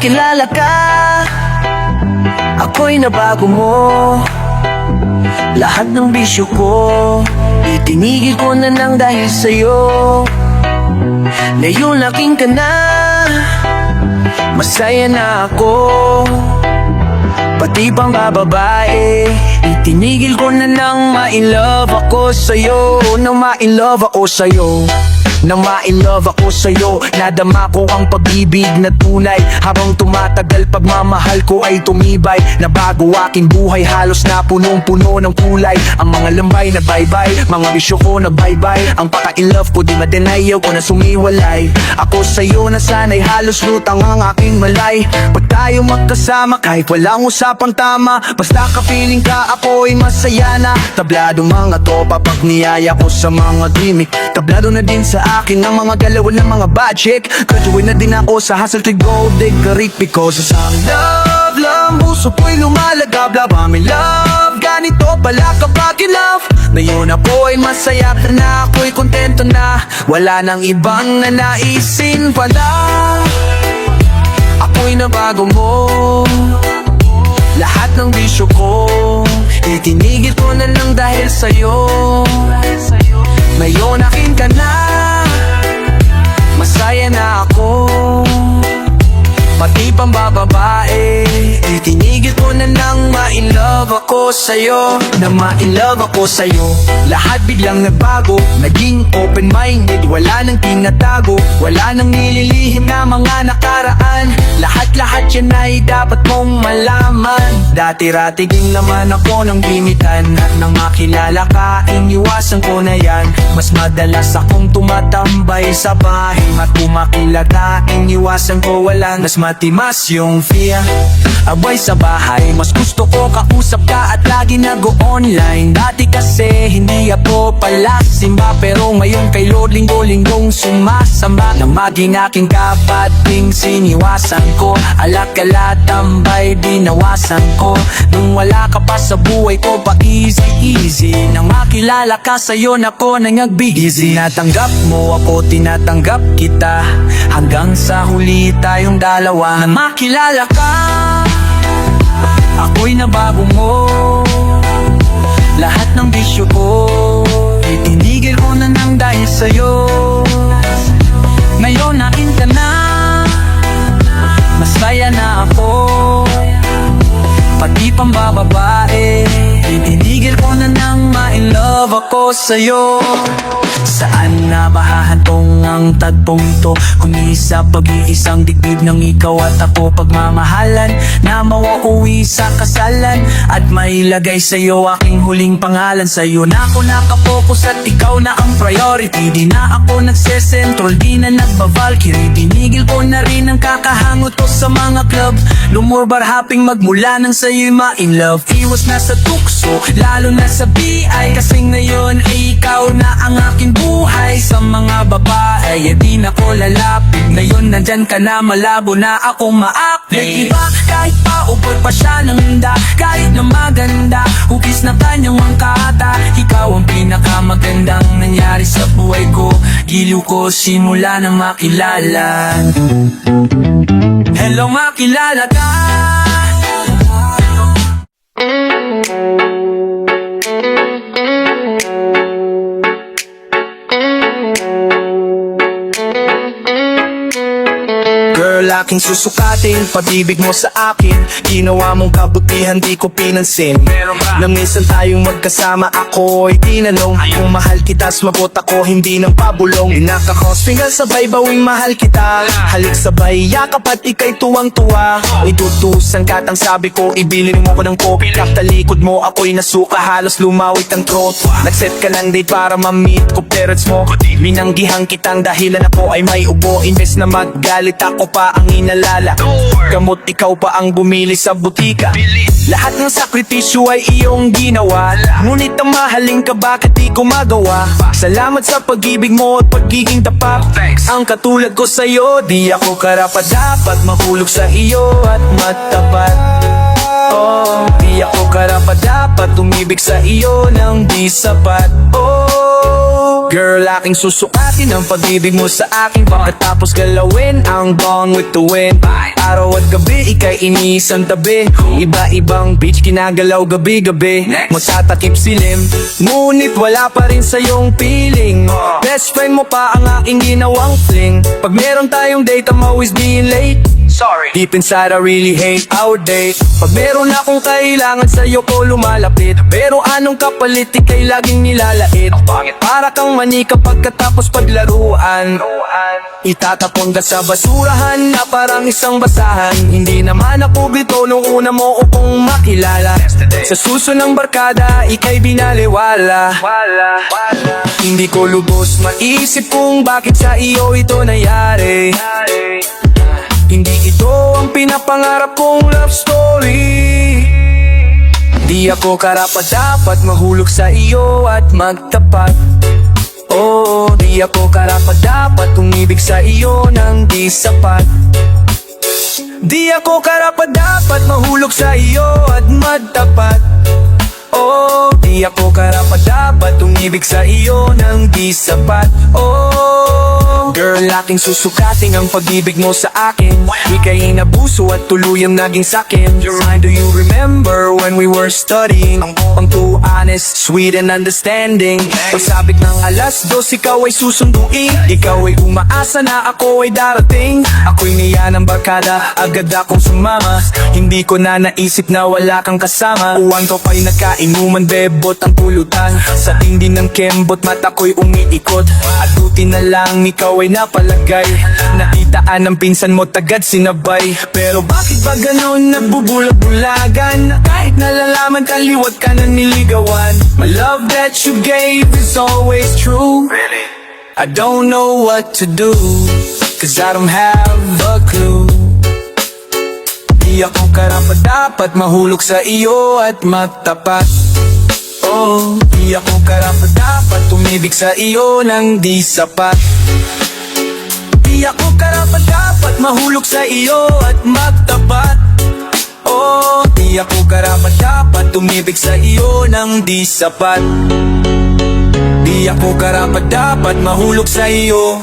makilala ka, ako'y nabago mo. Lahat ng bisyo ko, itinigil ko na nang dahil sa'yo. Ngayon aking ka na, masaya na ako. Pati pang bababae, itinigil ko na nang ma-in-love ako sa'yo. Nang ma-in-love ako sa'yo, nang ma-in-love ako sa'yo. Nadama ko ang pag-ibig na tunay. Habang tumatagal pagmamahal ko ay tumibay. Nabago aking buhay, halos na punong-puno ng kulay. Ang mga lambay na bye-bye, mga bisyo ko na bye-bye. Ang paka-in-love ko di ma-deny, ko na sumiwalay. Ako sa'yo na sana'y halos lutang ang aking malay. Pag tayo magkasama kahit walang usapang tama, basta ka-feeling ka ako'y masaya na. Tablado mga topa pag niyaya ko sa mga gimmick. Tablado na din sa akin ang mga galaw ng mga budget. Graduate na din ako sa hustle to go diggerit. Because sa amin love lang, puso ko'y lumalagab. Love, amin love, ganito pala kapag in love. Ngayon ako'y masaya na, ako'y kontento na. Wala nang ibang nanaisin pala. Ako'y nabago mo. Lahat ng bisyo ko, itinigil ko na lang dahil sa'yo. Ngayon akin ka na, masaya na ako. Pati pang bababae, itinigil ko na nang ma-in-love ako sa'yo. Na ma-in-love ako sa'yo, lahat biglang nagbago. Naging open-minded, wala nang tinatago. Wala nang nililihim na mga nakaraan. Lahat-lahat yan ay dapat mong malaman. Dati-ratiging naman ako ng bimitan. At nang makilala ka, iniwasan ko na yan. Mas madalas akong tumatambay sa bahay. At kumakila ka, iniwasan ko walang mas matimas yung fear. Abay sa bahay, mas gusto ko kausap ka at lagi nag-o-online. Dati kasi hindi ako pala simba, pero ngayon kay Lord linggo-linggong sumasamba. Na maging aking kapating siniwasan ko, alat-kalat tambay dinawasan ko. Nung wala ka pa sa buhay ko, pa easy-easy. Nang makilala ka sa'yo na ko nang nag-busy. Tinatanggap mo ako, tinatanggap kita, hanggang sa huli tayong dalawa. Nang makilala ka, ako'y nabago mo. Lahat ng bisyo ko, itinigil ko na nang dahil sa'yo. Ngayon akin ka na, masaya na ako. Pati pang bababae, itinigil ko na nang ma-in-love ako sa'yo. Saan na mahahantong ang tagpong to, kundi sa pag-iisang digdig ng ikaw at ako. Pagmamahalan na mauuwi sa kasalan, at mailagay sa'yo aking huling pangalan. Sa'yo na ako nakapokus at ikaw na ang priority. Di na ako nagsesentral, di na nagbavalkyrie. Tinigil ko na rin ang kakahangot ko sa mga club. Lumurbar haping magmula nang sa'yo'y ma-in-love. Iwas na sa tukso, lalo na sa BI, kasi ngayon ay ikaw na ang aking buhay. Sa mga babae, di na ko lalapit. Ngayon nandyan ka na, malabo na akong ma-active. Iba kahit pa upod pa siya ng handa, kahit na maganda, hugis na kanyang mangkata. Ikaw ang pinakamagandang nangyari sa buhay ko. Giliw ko simula na makilala. Hello, makilala ka. Girl, aking susukatin, pag-ibig mo sa akin. Ginawa mong kabutihan, di ko pinansin. Na minsan tayong magkasama, ako'y tinanong kung mahal kita, smagot ako, hindi ng pabulong. Inaka-crossfinger, sabay bawing mahal kita. Halik sabay, yakap at ika'y tuwang-tuwa. Itutusan katang sabi ko, ibilin mo ko ng kopi. Kaptalikod mo, ako'y nasuka, halos lumawit ang throat. Nagset ka lang date para ma-meet ko parents mo. Minanggihan kitang dahilan ako ay may ubo. Imbes na maggalit ako pa ang inalala, gamot ikaw pa ang bumili sa butika. Lahat ng sakripisyo ay iyong ginawa, ngunit ang mahalin ka bakit di ko magawa. Salamat sa pag-ibig mo at pagiging tapat. Ang katulad ko sa'yo, di ako karapat-dapat mahulog sa iyo at matapat. Oh, di ako karapat-dapat umibig sa iyo nang di sapat. Oh, Girl, aking susukatin ang pag-ibig mo sa akin, pagkatapos galawin ang Gone with the Wind. Araw at gabi, ika'y iniisang tabi, iba-ibang beach kinagalaw gabi-gabi. Magtatakip silim, ngunit wala pa rin sa iyong feeling. Best friend mo pa ang aking ginawang fling. Pag meron tayong date, I'm always being late. Sorry. Deep inside I really hate our date. Pag meron akong kailangan sa'yo ko lumalapit, pero anong kapalit ika'y laging nilalait. Para kang manika pagkatapos paglaruan, itatapon ka sa basurahan na parang isang basahan. Hindi naman ako bito nung una mo akong makilala. Sa suso ng barkada, ika'y binaliwala. Hindi ko lubos maisip kung bakit sa iyo ito nangyari. Hindi ito ang pinapangarap kong love story. Di ako karapat-dapat mahulog sa iyo at magtapat. Oh, di ako karapat-dapat umibig sa iyo nang di sapat. Di ako karapat-dapat mahulog sa iyo at magtapat. Oh, di ako karapat-dapat umibig sa iyo nang di sapat. Oh, girl, aking susukating ang pag-ibig mo sa akin. Ika'y inabuso at tuluyang naging sakin. Do you remember when we were studying? Ang too honest, sweet and understanding. Pagsabik ng alas 2, ikaw ay susunduin. Ikaw ay umaasa na ako ay darating. Ako'y niya ng barkada, agad akong sumama. Hindi ko na naisip na wala kang kasama. Uwan ko pa'y nagkainuman, bebot ang pulutan. Sa tindi ng kembot, mata ko'y umiikot. At buti na lang ikaw ay napalagay. Nakitaan ng pinsan mo, tagad sinabay. Pero bakit ba ganon nagbubulag-bulagan? Kahit nalalaman kaliwat ka na niligawan. My love that you gave is always true. Really? I don't know what to do, cause I don't have a clue. Di ako karapat-dapat mahulog sa iyo at magtapat. Oh, di ako karapat-dapat tumibig sa iyo nang di sapat. Di ako karapat-dapat mahulog sa iyo at magtapat. Oh, di ako karapat-dapat tumibig sa iyo nang di sapat. Di ako karapat-dapat mahulog sa iyo.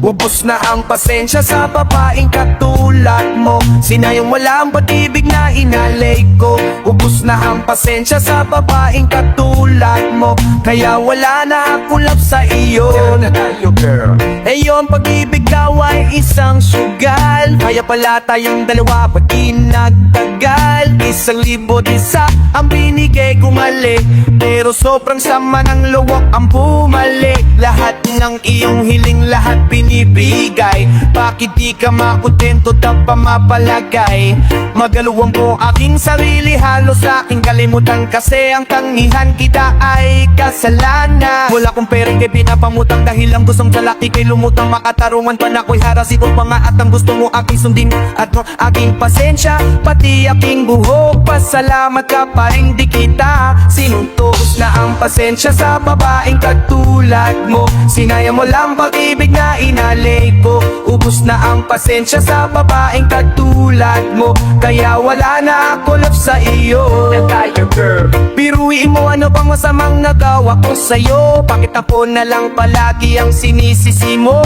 Ubus na ang pasensya sa babaeng katulad mo. Sinayang wala ang pag-ibig na inalay ko. Ubus na ang pasensya sa babaeng katulad mo, kaya wala na akong love sa iyo. Eyon, pag-ibig daw ay isang sugal. Kaya pala tayong dalawa ba't di nagtagal? 1,001 ang binigay kong mali, pero sobrang sama ng loob ang bumalik. Lahat ng iyong hiling, lahat binibigay. Bakit di ka makontento at pamapalagay? Magaluwang ko aking sarili, halos sa aking kalimutan. Kasi ang tangihan kita ay kasalanan. Wala kong pera kay pinapamutang, dahil ang gustong lalaki kay lumutang. Makatarungan pa na ko'y harasi ko pa nga, at ang gusto mo aking sundin. At no, aking pasensya, pati aking buhok, pasalamat ka pa rin di kita sinuntos. Na ang pasensya sa babaeng katulad mo. Sinaya mo lang pag-ibig na inalay ko. Ubus na ang pasensya sa babaeng katulad mo, kaya wala na ako love sa iyo. Biruin mo, ano bang masamang nagawa ko sa'yo? Bakit ako na lang palagi ang sinisisi mo?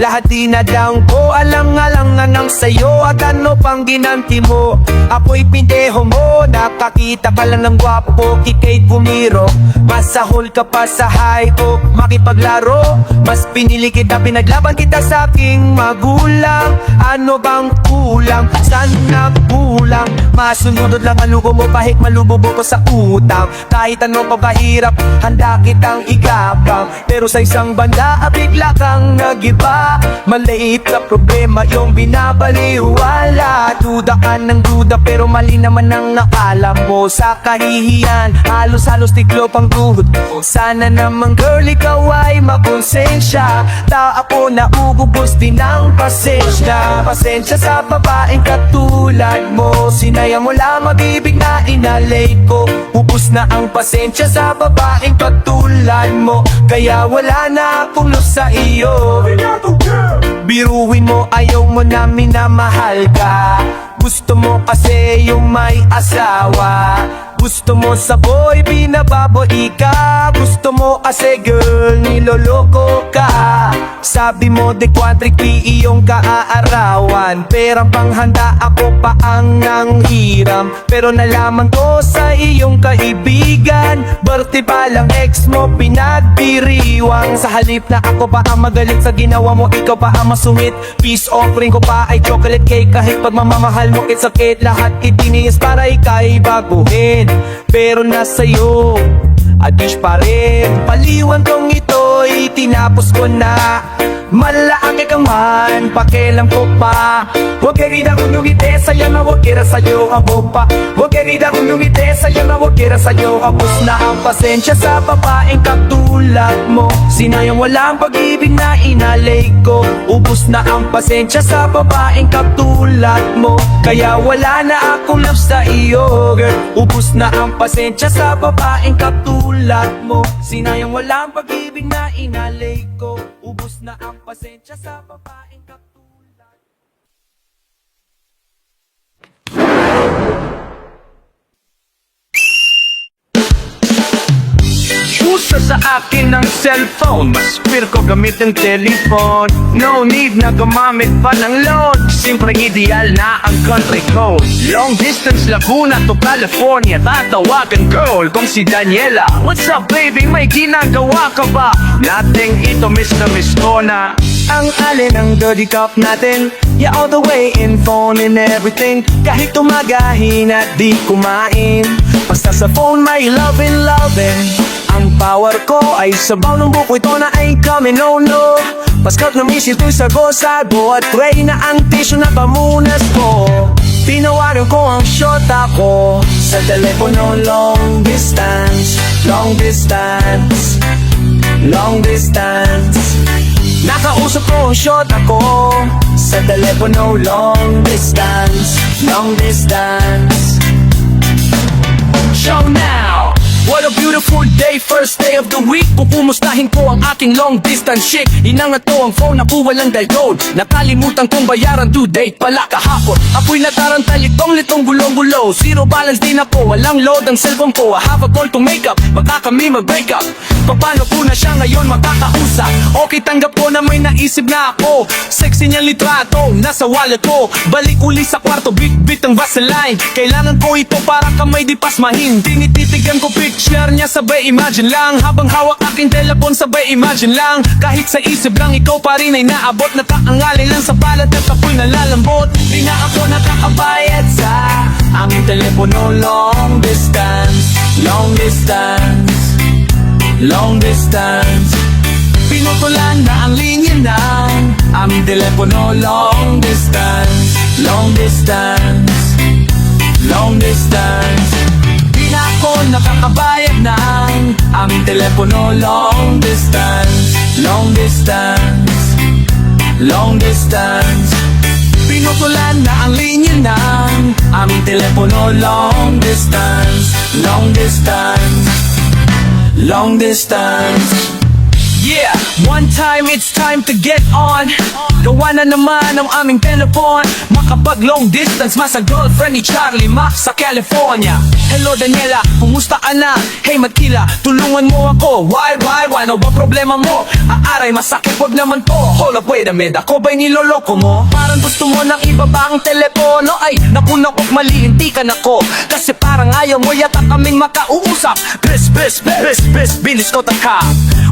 Lahat dinadang ko, alang-alangan ang sayo. At ano pang ginanti mo? Ako'y pindeho mo, nakakita ka lang ng gwapo, kikay bumiro. Masahol ka pa sa high oak, makipaglaro. Mas pinili kita, pinaglaban kita sa aking magulang. Ano bang kulang? Saan nagbulang? Masunod lang ang lugo mo, pahik malubobo ko sa utang. Kahit anong pagkahirap, handa kitang igabang. Pero sa isang banda, bigla kang nagiba. Maliit na problema yung binabaliwala. Duda ka ng duda, pero mali naman ang nakala mo. Sa kahihiyan, halos-halos tiglo pang tuhod mo. Sana naman girl, ikaw ay makonsensya. Ako na ububos din ng pasensya. Pasensya sa babaeng katulad mo. Sinaya mo lang mag-ibig na inalay ko. Ubus Ubus na ang pasensya sa babaeng katulad mo, kaya wala na akong love sa iyo. Biruin mo, ayaw mo na minamahal ka. Gusto mo kasi yung may asawa. Gusto mo sa boy, binababoy ka. Gusto mo kasi girl, niloloko ka. Sabi mo de quadriqui iyong kaaarawan. Perang panghanda, ako pa ang nanghiram. Pero nalaman ko sa iyong kaibigan, birthday pa lang ex mo pinagbiriwang. Sa halip na ako pa ang magalit sa ginawa mo, ikaw pa ang masungit. Peace offering ko pa ay chocolate cake. Kahit pagmamamahal mo it's sakit, lahat itiniis para ika'y baguhin. Pero nasa'yo, adish pa rin. Paliwan kong ito'y tinapos ko na. Malaki ka man, pakialam ko pa. Huwag querida kung lumite sa'yo na huwag kira sa'yo ang bupa. Huwag querida kung lumite sa'yo na huwag kira sa'yo. Abos na ang pasensya sa babaeng katulad mo. Sinayang walang pag-ibig na inalay ko. Ubus na ang pasensya sa babaeng katulad mo, kaya wala na akong love sa iyo, girl. Ubus na ang pasensya sa babaeng katulad mo. Sinayang walang pag-ibig na inalay ko. Ubus na ang pasensya sa babaeng katulad. Usa sa akin ng cellphone, mas prefer ko gamit ng telephone. No need na gumamit pa ng load. Simpleng ideal na ang country code. Long distance Laguna to California, tatawagan girl kung si Daniela. What's up baby, may ginagawa ka ba? Nating ito miss na miss ko na. Ang alin ang dirty cup natin, yeah all the way in phone and everything. Kahit tumagahin at di kumain, basta sa phone may lovin'. Ang power ko ay sabaw ng buko, ito na ay kami no. Paskat na miss ito'y sago-sago at tray na ang tissue na pamunas ko. Tinawagan ko ang shota ko sa telepono. Long distance, long distance, long distance. Nakausap ko ang shota ko sa telepono. Long distance, long distance. Show now! What a beautiful day, first day of the week. Pupumustahin ko ang aking long distance chick. Inangat ko ang phone, ako walang dial code. Nakalimutan kong bayaran, due date pala kahapon. Ako'y nataranta, litong-litong gulong-gulo. Zero balance din ako, walang load ang cellphone ko. I have a call to make up, baka kami mag-break up. Paano ko na siya ngayon makakausap? Okay, tanggap ko na may naisip na ako. Sexy niyang litrato, nasa wallet ko. Balik uli sa kwarto, bit-bit ang Vaseline. Kailangan ko ito para kamay di pasmahin. Tinititigan ko picture niya, sabay imagine lang. Habang hawak aking telepon, sabay imagine lang. Kahit sa isip lang, ikaw pa rin ay naabot. Nakaangali lang sa balat at ako'y nalalambot. Di na ako nakakabayad sa aming telepono. Long distance, long distance, long distance. Pinutulan na ang linya ng aming telepono. Long distance, long distance, long distance. Di na ako nakakabayad ng aming telepono. Long distance, long distance, long distance. Pinutulan na ang linya ng aming telepono. Long distance, long distance, long distance. Yeah, one time it's time to get on. Gawa na naman ang aming telepon. Makapag long distance, masa girlfriend ni Charlie Max sa California. Hello Daniela, kumusta ka na? Hey Matkila, tulungan mo ako. Why, ano ba problema mo? Aaray, masakit, wag naman po. Hold up, wait a minute, ako ba'y niloloko mo? Parang gusto mo nang ibaba ang telepono. Ay, naku, mali, hindi ka nako. Kasi parang ayaw mo yata kaming makauusap. Bis, bilis ko taka.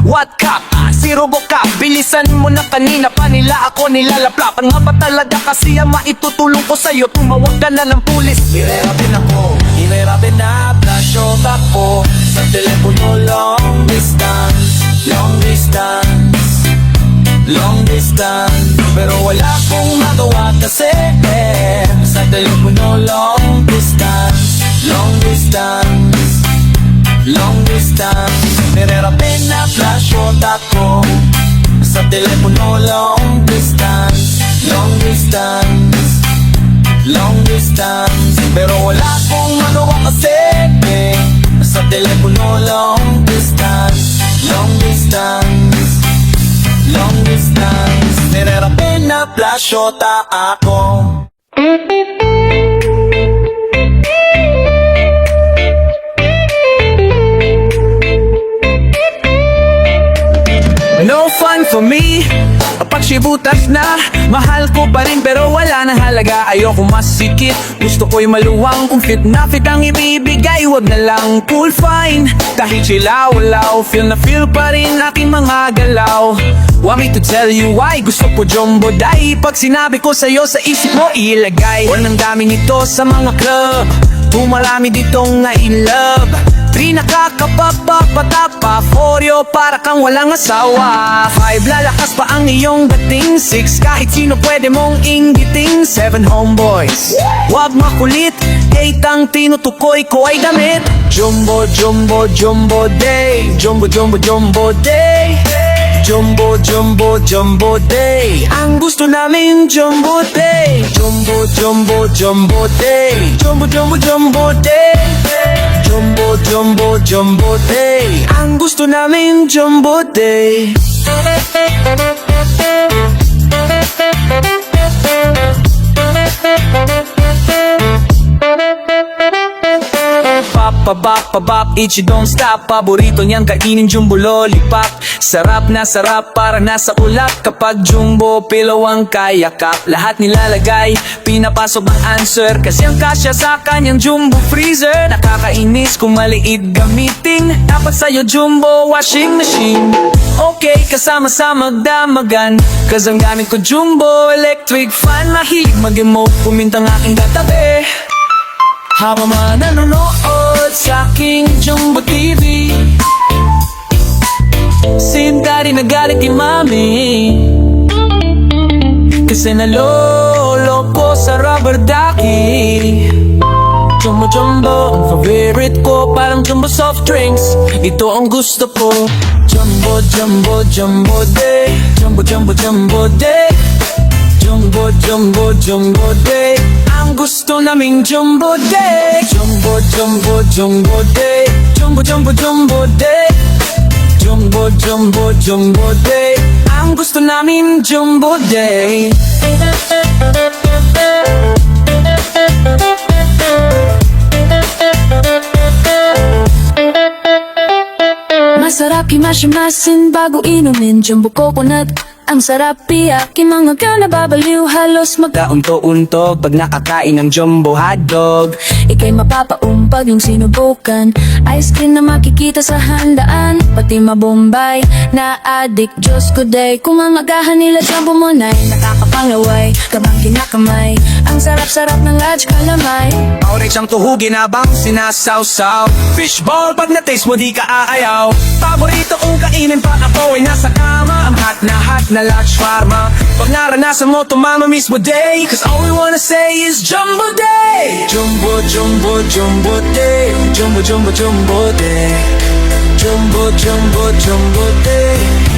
What cup? Zero boka. Bilisan mo na, kanina pa nila ako nilalaplapan. Nga ba talaga kasi ang maitutulong ko sa'yo? Tumawag ka na ng pulis. Hirapin ako, hirapin na flash-shot ako sa telepono. Long distance, long distance, long distance. Pero wala akong magawa kasi sa telepono. Long distance, long distance, long distance. Nirerapin na flash-shot ako sa telepono. Long distance, long distance, long distance. Pero wala akong magawa kasi sa telepono. Long distance, long distance, long distance. Nirerapi na plasyota ako. No fun for me pag sibutas na. Mahal ko pa rin pero wala na halaga. Ayoko masikip, gusto ko'y maluwang. Kung fit na fit ang ibibigay, wag na lang cool fine. Dahil silaw-law, feel na feel pa rin aking mga galaw. Want me to tell you why gusto ko jumbo dai? Pag sinabi ko sa'yo sa isip mo ilagay. Walang dami nito sa mga club, tumarami ditong I love. 3 nakakapapapatapa, 4 yo para kang walang asawa. 5 lalakas pa ang iyong dating. 6 kahit sino pwede mong inggiting. 7 homeboys, wag makulit. 8 ang tinutukoy ko ay damit. Jumbo, jumbo, jumbo day. Jumbo, jumbo, jumbo day. Jumbo, jumbo, jumbo day. Ang gusto namin jumbo day. Jumbo, jumbo, jumbo day. Jumbo, jumbo, jumbo day. Jumbo, jumbo, jumbo day. Ang gusto namin jumbo day. Pabap, itchy don't stop. Paborito niyan kainin jumbo lollipop. Sarap na sarap para nasa ulap. Kapag jumbo pillow ang kayakap. Lahat nilalagay, pinapasok ang answer. Kasi ang kasya sa kanyang jumbo freezer. Nakakainis kung maliit gamitin. Dapat sa'yo jumbo washing machine. Okay, kasama-sama magdamagan. Cause ang gamit ko jumbo electric fan. Mahilig mag-emote, kumintang aking katabi habang nanonood sa aking Jumbo TV. Si daddy nagalit kay mami kasi nalolo ko sa rubber ducky. Jumbo, jumbo, ang favorite ko. Parang jumbo soft drinks, ito ang gusto ko. Jumbo, jumbo, jumbo day. Jumbo, jumbo, jumbo day. Jumbo, jumbo, jumbo day. Ang gusto naming jumbo day. Jumbo, jumbo, jumbo day. Jumbo, jumbo, jumbo day. Jumbo, jumbo, jumbo day. Ang gusto namin jumbo day. Masarap himas-himasin bago inumin. Jumbo coconut, ang sarap piyakin. Mga ka nababaliw, halos Kaunto-unto pag nakakain ng jumbo hotdog. ika'y mapapaumpag yung sinubukan. Ice cream na makikita sa handaan, pati mabombay na addict. Diyos ko day, kung ang agahan nila jumbo mo na'y nakakapangaway. Kabang kinakamay, ang sarap-sarap ng large calamay. Orange ang tuhugin habang sinasawsaw. Fishball pag na-taste mo di ka aayaw. Paborito kong kainin pag ako ay nasa kama. Ang hot na large pharma. Pag naranasan mo tumama mismo day. Cause all we wanna say is jumbo day. Jumbo, jumbo, jumbo day. Jumbo, jumbo, jumbo day. Jumbo, jumbo, jumbo day.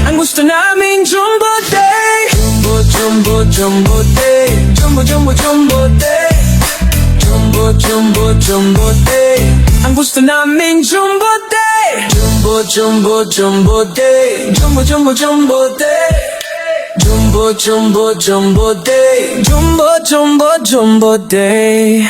Ang gusto namin jumbo day. Jumbo, jumbo, jumbo day. Jumbo, jumbo, jumbo day. Jumbo, jumbo, jumbo day. Ang gusto namin jumbo day. Jumbo, jumbo, jumbo day. Jumbo, jumbo, jumbo day. Jumbo, jumbo, jumbo day. Jumbo, jumbo, jumbo day.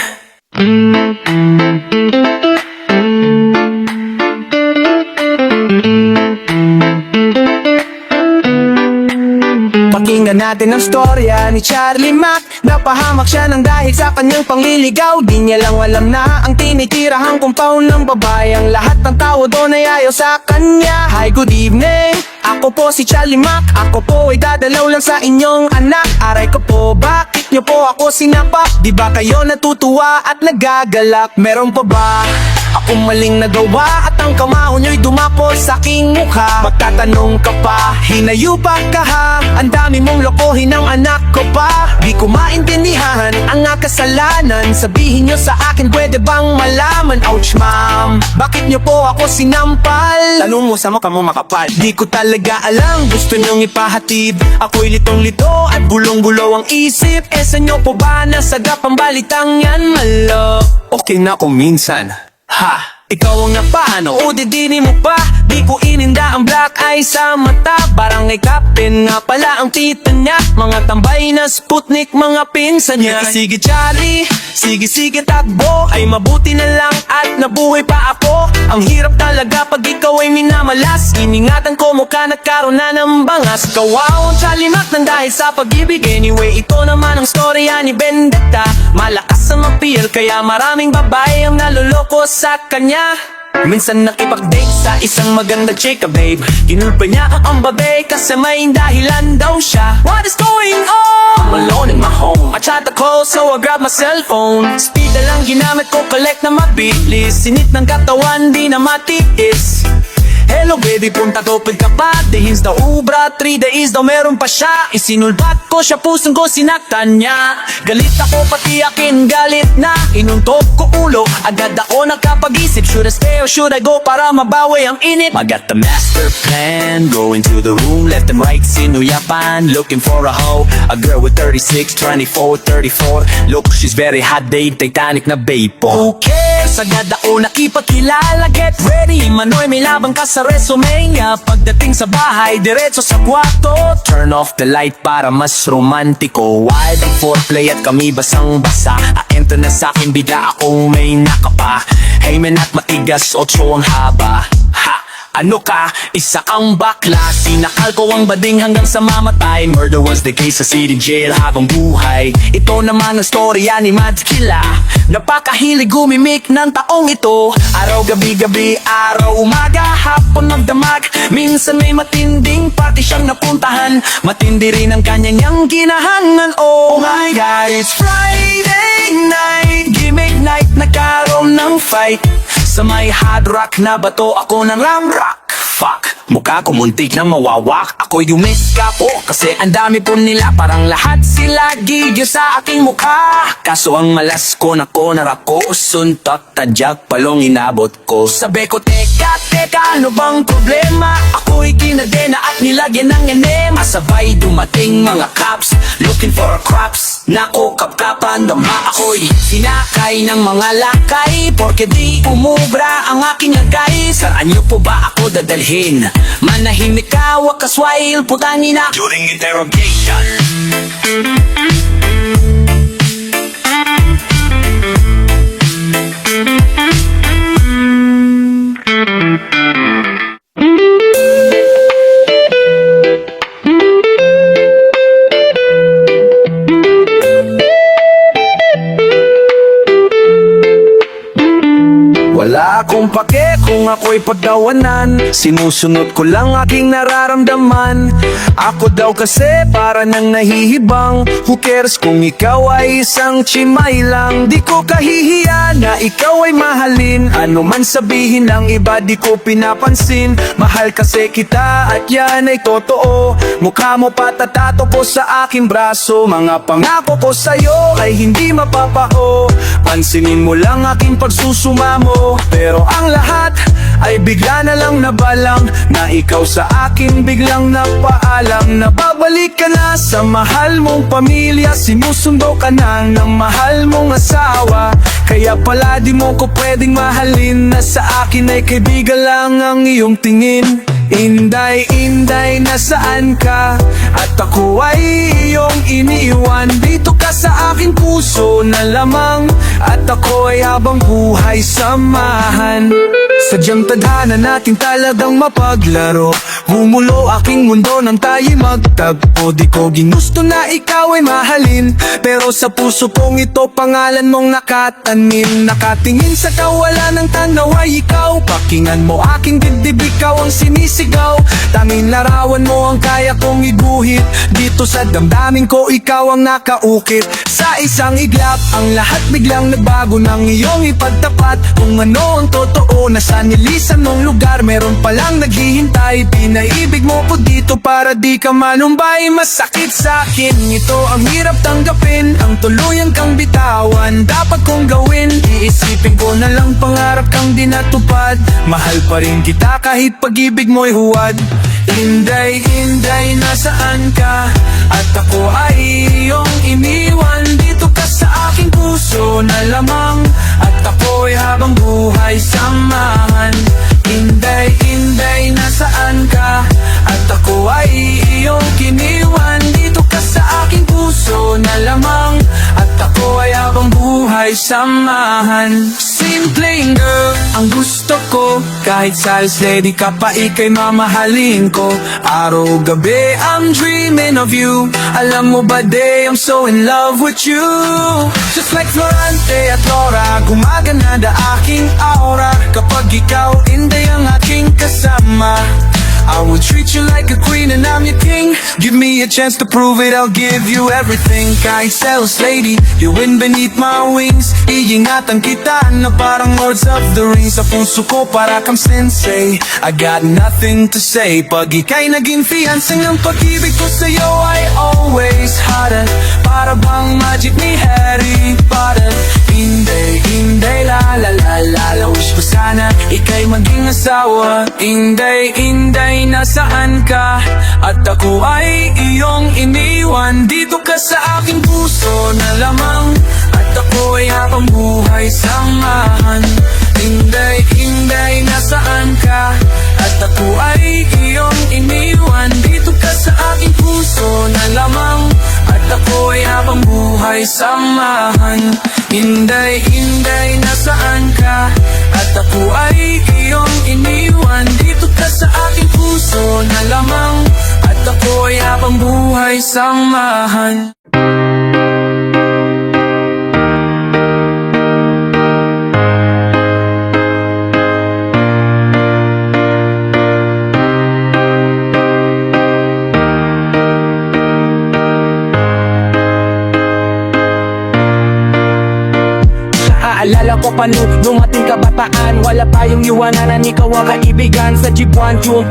Pakinggan natin ang storya ni Charlie Mac. Napahamak siya ng dahil sa kanyang pangliligaw. Di niya lang alam na ang tinitirahang compound ng babae. Ang lahat ng tao doon ay ayaw sa kanya. Hi, good evening, ako po si Charlie Mac. Ako po ay dadalaw lang sa inyong anak. Aray ko po, bakit niyo po ako sinapa? Di ba kayo natutuwa at nagagalak? Meron pa ba akong maling nagawa at ang kamao nyo'y dumapos sa aking mukha? Magtatanong ka pa, hinayupa ka ha? Ang dami mong lokohin ng anak ko pa. Di ko maintindihan ang kasalanan. Sabihin nyo sa akin, pwede bang malaman? Ouch ma'am, bakit nyo po ako sinampal? Tanong mo sa mukha mo makapal. Di ko talaga alam, gusto nyong ipahatid. Ako'y litong-lito at bulong-bulo ang isip. Sa nyo po ba nasagap ang balitang yan, malo? Okay na kung minsan, ha? Ikaw ang napaano o didini mo pa. Di ko ininda ang black eye sa mata. Barangay Captain nga pala ang tita niya. Mga tambay na Sputnik, mga pinsan niya. Sige Charlie, sige takbo. Ay mabuti na lang at nabuhay pa ako. Ang hirap talaga pag ikaw ay minamalas. Iningatan ko mukha nagkaroon na ng bangas. Kawaw, Charlie Mac nang dahil sa pag-ibig. Anyway, ito naman ang storya ni Vendetta. Malakas ang appeal kaya maraming babae ang naluloko sa kanya. Minsan nakipag-date sa isang maganda chika babe. Kinulpa niya ang babe kasi may dahilan daw siya. What is going on? I'm alone in my home. I tried to call so I grabbed my cellphone. Speed na lang ginamit ko, collect na mabilis. Sinit ng katawan di na matiis. Hello baby, punta tupid ka pa. Dehins daw ubra, 3 days daw meron pa siya. Isinulbat ko siya, pusong ko sinaktan niya. Galit ako pati akin, galit na. Inuntok ko ulo, agad ako nakapag-isip. Should I stay or should I go para mabawi ang init? I got the master plan, go into the room. Left and right, sinuyapan, looking for a hoe. A girl with 36, 24, 34. Look, she's very hot, date, Titanic na babe po. Who cares? Agad ako nakipagkilala, get ready. Manoy, may labang ka sa resume niya. Pagdating sa bahay, diretso sa kwarto. Turn off the light para mas romantiko. Wild ang foreplay at kami basang-basa. Aento na sa'kin, bigla akong may nakapa. Hey man at matigas, 8 ang haba. Ha! Ano ka? Isa kang bakla. Sinakal ko ang bading hanggang sa mamatay. Murder was the case sa city jail habang buhay. Ito naman ang storya ni Mads Killa. Napakahilig gumimik ng taong ito. Araw gabi-gabi, araw umaga, hapon magdamag. Minsan may matinding party siyang napuntahan. Matindi rin ang kanyang ginahangan. Oh my God, it's Friday night. Gimmick night, nagkaroon ng fight. Sa may hard rock na bato ako ng ramrock. Fuck, mukha ko muntik na mawawak. Ako'y dumiska po kasi ang dami po nila. Parang lahat sila gigil sa aking mukha. Kaso ang malas ko na narako. Suntok, tadyak, palong inabot ko. Sabi ko teka, ano bang problema? Ako'y kinadena at nilagyan ng enema. Sabay dumating mga cops, looking for a crops. Nako, kapkapan, dama ako'y sinakay ng mga lakay. Porke di umubra ang aking lagay. Saan niyo po ba ako dadalhin? Manahimik ka, wakas while putangin na during interrogation. Wala akong pake kung ako'y pagdawanan. Sinusunod ko lang aking nararamdaman. Ako daw kasi para nang nahihibang. Who cares kung ikaw ay isang chimay lang. Di ko kahihiya na ikaw ay mahalin. Ano man sabihin ng iba di ko pinapansin. Mahal kasi kita at yan ay totoo. Mukha mo patatato ko sa aking braso. Mga pangako ko sa'yo ay hindi mapapao. Pansinin mo lang aking pagsusumamo. Pero ang lahat ay bigla na lang nabalang. Na ikaw sa akin biglang napaalam. Nababalik ka na sa mahal mong pamilya. Sinusundo ka na ng mahal mong asawa. Kaya pala di mo ko pwedeng mahalin. Na sa akin ay kaibigan lang ang iyong tingin. Inday, inday, nasaan ka? At ako ay iyong iniiwan. Dito ka sa aking puso na lamang. At ako ay habang buhay samahan. Sadyang tadhana natin talagang mapaglaro. Bumulo aking mundo nang tayo'y magtagpo. Di ko ginusto na ikaw ay mahalin. Pero sa puso kong ito pangalan mong nakatanim. Nakatingin sa kawalan ng tanaw ay ikaw. Pakinggan mo aking dibdib, ikaw ang sinisigaw. Tanging larawan mo ang kaya kong iguhit. Dito sa damdamin ko ikaw ang nakaukit. Sa isang iglap ang lahat biglang nagbago. Nang iyong ipagtapat kung ano ang totoo. Nasa nilisan mong lugar meron palang naghihintay. Pinaibig mo ko dito para di ka manumbay. Masakit sa akin ito, ang hirap tanggapin. Ang tuluyan kang bitawan, dapat kong gawin. Iisipin ko na lang pangarap kang di natupad. Mahal pa rin kita kahit pag-ibig mo'y huwad. Inday, inday, nasaan ka? At ako ay iyong iniwan. Dito ka sa aking puso na lamang. At ako'y habang buhay sama. samahan. Simpleng girl, ang gusto ko. Kahit sales lady ka pa, ika'y mamahalin ko. Araw-gabi, I'm dreaming of you. Alam mo ba, day, I'm so in love with you. Just like Florante at Laura, gumagana na aking aura. Kapag ikaw, Inday ang aking kasama, I will treat you like a queen and I'm your king. Give me a chance to prove it, I'll give you everything. Kahit sales lady, you win beneath my wings. Iingatan kita na parang Lords of the Rings. Sa puso ko para kang sensei, I got nothing to say. Pag ika'y naging fiancé, ng pag-ibig ko sa'yo ay always hotter. Para bang magic ni Harry Potter. Inday, Inday, la la la la la. Wish ko sana ika'y maging asawa. Inday, Inday, nasaan ka? At ako ay iyong iniwan. Dito ka sa aking puso na lamang. At ako ay habang buhay samahan. Inday, Inday, nasaan ka? At ako ay iyong iniwan. Dito ka sa aking puso na lamang. At ako ay habang buhay samahan. Inday, Inday, nasaan ka? At ako ay iyong iniwan. Dito ka sa aking puso na lamang. At ako ay habang buhay samahan. Naalala ko pa nung ating kabataan, wala tayong iwanan, ikaw ang kaibigan. Sa Jeep 1, 2,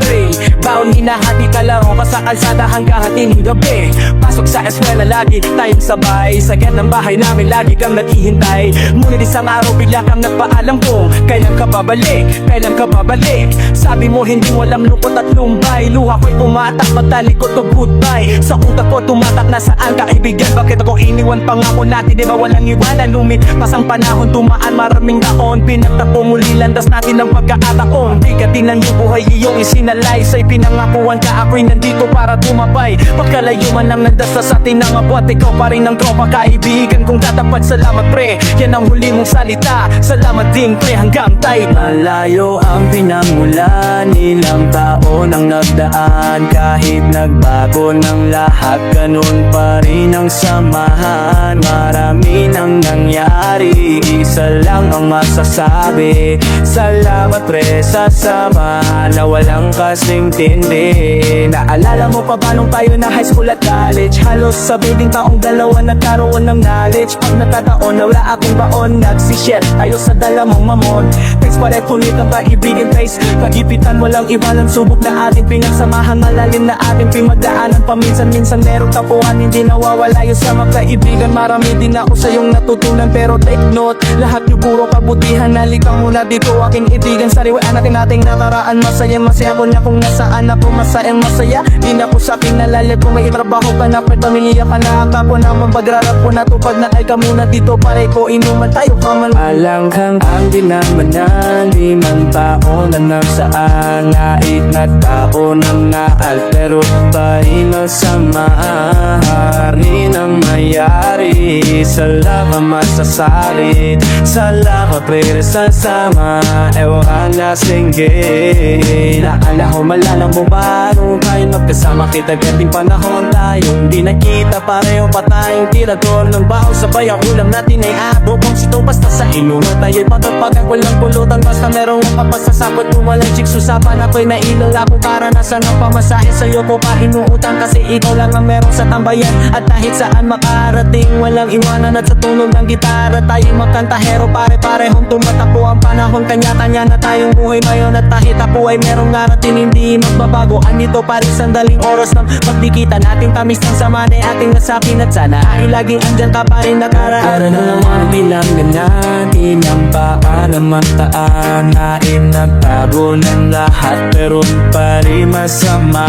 3 baon hinahati ka laro ka sa kalsada hanggang hating gabi. Pasok sa eskwela lagi tayong sabay. Sa gate ng bahay namin lagi kang naghihintay. Ngunit isang araw bigla kang nagpaalam kung kailan ka babalik, kailan ka babalik. Sabi mo hindi mo alam lungkot at lumbay. Luha ko'y tumatak, magtalikod ko goodbye. Sa utak ko tumatak na saan kaibigan. Bakit ako iniwan pangako natin, di ba walang iwanan. Lumipas ang panahon, tumaan maraming taon. Pinagtapo muli landas natin ang pagkakataon. Di ka din ang buhay iyong isinalay. Sa'y pinangakuan ka, ako'y nandito para tumabay. Pagkalayo man ang nandasa sa atin ang abot, ikaw pa rin ang tropa kaibigan kong tatapat. Salamat pre, yan ang huli mong salita. Salamat din pre, hanggang tayo. Malayo ang pinangulan, ilang taon ang nagdaan. Kahit nagbago ng lahat, ganun pa rin ang samahan. Marami nang nangyari, isa lang ang masasabi. Salamat pre sa sama na walang kasing tindi. Naalala mo pa ba nung tayo na high school at college? Halos sa building taong dalawa nagkaroon ng knowledge. Pag natataon na wala akong baon, nagsishare tayo sa dala mong mamon. Thanks pa rin kulit ang kaibigan guys. Kagipitan walang iba lang subok na ating pinagsamahan. Malalim na ating pinagdaanan. Paminsan-minsan merong tapuan, hindi nawawala yung sama kaibigan. Marami din ako sa iyong natutunan, pero take note, lahat yung puro kabutihan. Halika muna dito aking ibigan. Sariwaan natin ating nakaraan. Masaya ko na kung nasaan ako. Masaya di na ko sa aking nalalag. Kung may trabaho ka na, pamilya ka na, ako naman pagrarap ko na tupad na ay ka muna dito. Pare ko inuman tayo kaman. Alanghang ang dinamanan, 5 taon na nagsaan. Nait na taon ng naaltero pa rin ang samahan. Rin ang mayari, salamat masasalit. Salamat pre sa sama, ewan na singgit. Naala ko malala mo ba nung tayo magkasama kita gating panahon tayo hindi nakita, pareho pa tayong tirador ng baho. Sabay ang ulam natin ay abo kung sito basta sa inuno tayo'y patagpagan walang pulutan. Basta merong kapasasapot kung walang chicks usapan. Ako'y nailala ko para nasa ng pamasahe. Sa'yo ko pa inuutang kasi ikaw lang ang meron sa tambayan. At kahit saan makarating walang iwanan. At sa tunog ng gitara tayo'y magkantahero. Pare-parehong tumatakbo ang panahon. Kanya-kanya na tayong buhay ngayon. At kahit ako ay merong narating hindi magbabago. Andito pa rin sandaling oras ng pagdikita natin. Tamis ng sama na ating nasapin. At sana ay laging andyan ka pa rin nakaraan. Para naman bilangan natin ang paan ng magtaan. Nain nagtago ng lahat pero pa rin masama.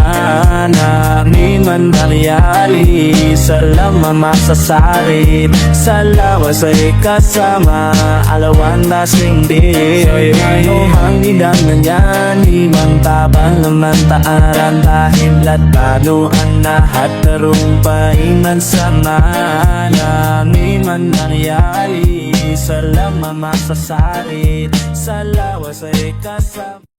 Namin man nangyari, salamat masasalit. Salamat sa'y kasama, alawan na sindi. Sa'y mayroong hidangan yan, ibang tabang naman taaran. Dahil latado ang lahat tarong pa rin man sama. Namin man nangyari, isa lang mamasasarit Sa lawas ay kasama